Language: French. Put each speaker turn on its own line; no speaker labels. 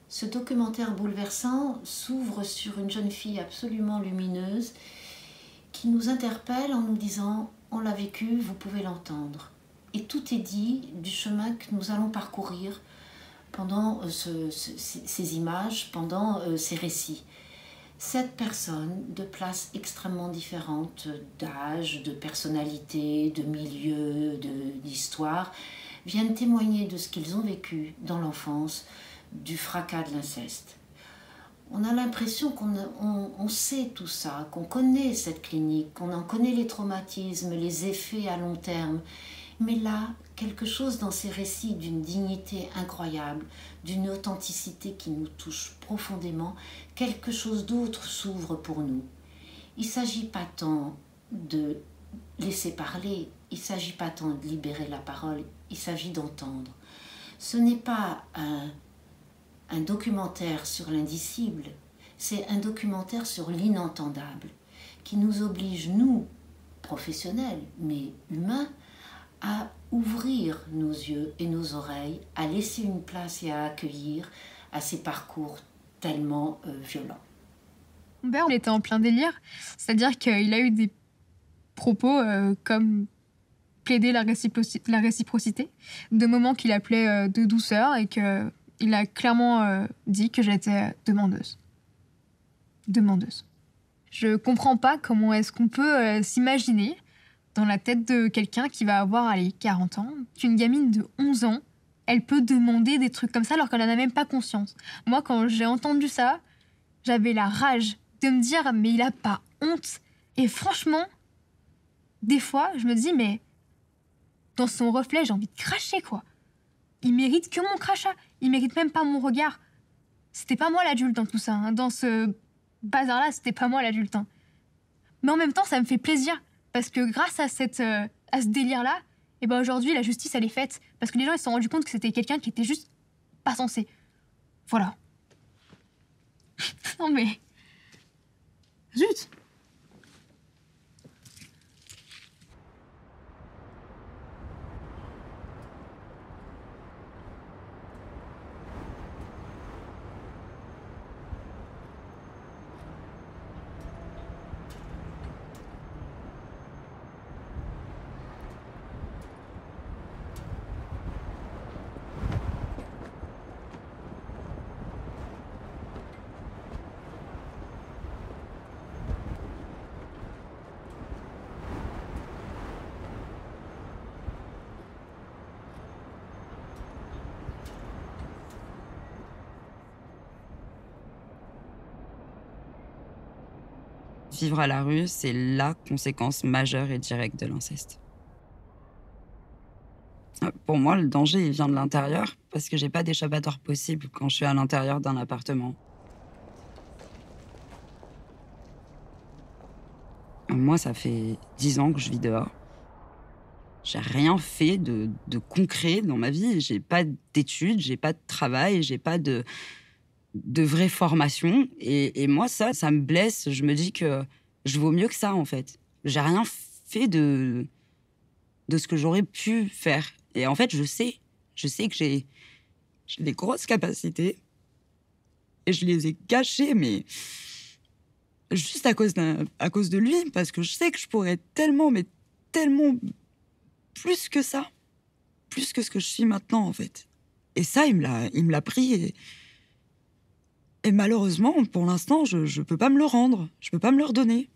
Ce documentaire bouleversant s'ouvre sur une jeune fille absolument lumineuse qui nous interpelle en nous disant « on l'a vécu, vous pouvez l'entendre ». Et tout est dit du chemin que nous allons parcourir pendant ces images, pendant ces récits. 7 personnes de places extrêmement différentes, d'âge, de personnalité, de milieu, d'histoire, viennent témoigner de ce qu'ils ont vécu dans l'enfance, du fracas de l'inceste. On a l'impression qu'on sait tout ça, qu'on connaît cette clinique, qu'on en connaît les traumatismes, les effets à long terme. Mais là, quelque chose dans ces récits d'une dignité incroyable, d'une authenticité qui nous touche profondément, quelque chose d'autre s'ouvre pour nous. Il ne s'agit pas tant de laisser parler, il ne s'agit pas tant de libérer la parole, il s'agit d'entendre. Ce n'est pas un documentaire sur l'indicible, c'est un documentaire sur l'inentendable, qui nous oblige, nous, professionnels, mais humains, à ouvrir nos yeux et nos oreilles, à laisser une place et à accueillir à ces parcours tellement violents.
Mon père, on était en plein délire, c'est-à-dire qu'il a eu des propos comme plaider la réciprocité, de moments qu'il appelait de douceur et qu'il a clairement dit que j'étais demandeuse. Demandeuse. Je comprends pas comment est-ce qu'on peut s'imaginer dans la tête de quelqu'un qui va avoir, 40 ans, qu'une gamine de 11 ans, elle peut demander des trucs comme ça alors qu'elle n'en a même pas conscience. Moi, quand j'ai entendu ça, j'avais la rage de me dire « mais il a pas honte ». Et franchement, des fois, je me dis « mais dans son reflet, j'ai envie de cracher, quoi ». Il mérite que mon crachat, il mérite même pas mon regard. C'était pas moi l'adulte dans tout ça, hein. Dans ce bazar-là, c'était pas moi l'adulte, hein. Mais en même temps, ça me fait plaisir. Parce que grâce à ce délire-là, eh ben aujourd'hui, la justice, elle est faite. Parce que les gens, ils se sont rendus compte que c'était quelqu'un qui était juste pas censé. Voilà. Non mais... Zut!
Vivre à la rue, c'est la conséquence majeure et directe de l'inceste. Pour moi, le danger, il vient de l'intérieur, parce que j'ai pas d'échappatoire possible quand je suis à l'intérieur d'un appartement. Moi, ça fait 10 ans que je vis dehors. J'ai rien fait de concret dans ma vie. J'ai pas d'études, j'ai pas de travail, j'ai pas de vraie formation. Et moi, ça me blesse. Je me dis que je vaux mieux que ça, en fait. J'ai rien fait de ce que j'aurais pu faire. Et en fait, je sais que j'ai des grosses capacités. Et je les ai cachées, mais juste à cause de lui. Parce que je sais que je pourrais tellement, mais tellement plus que ça. Plus que ce que je suis maintenant, en fait. Et ça, il me l'a pris. Et malheureusement, pour l'instant, je peux pas me le rendre. Je peux pas me le redonner.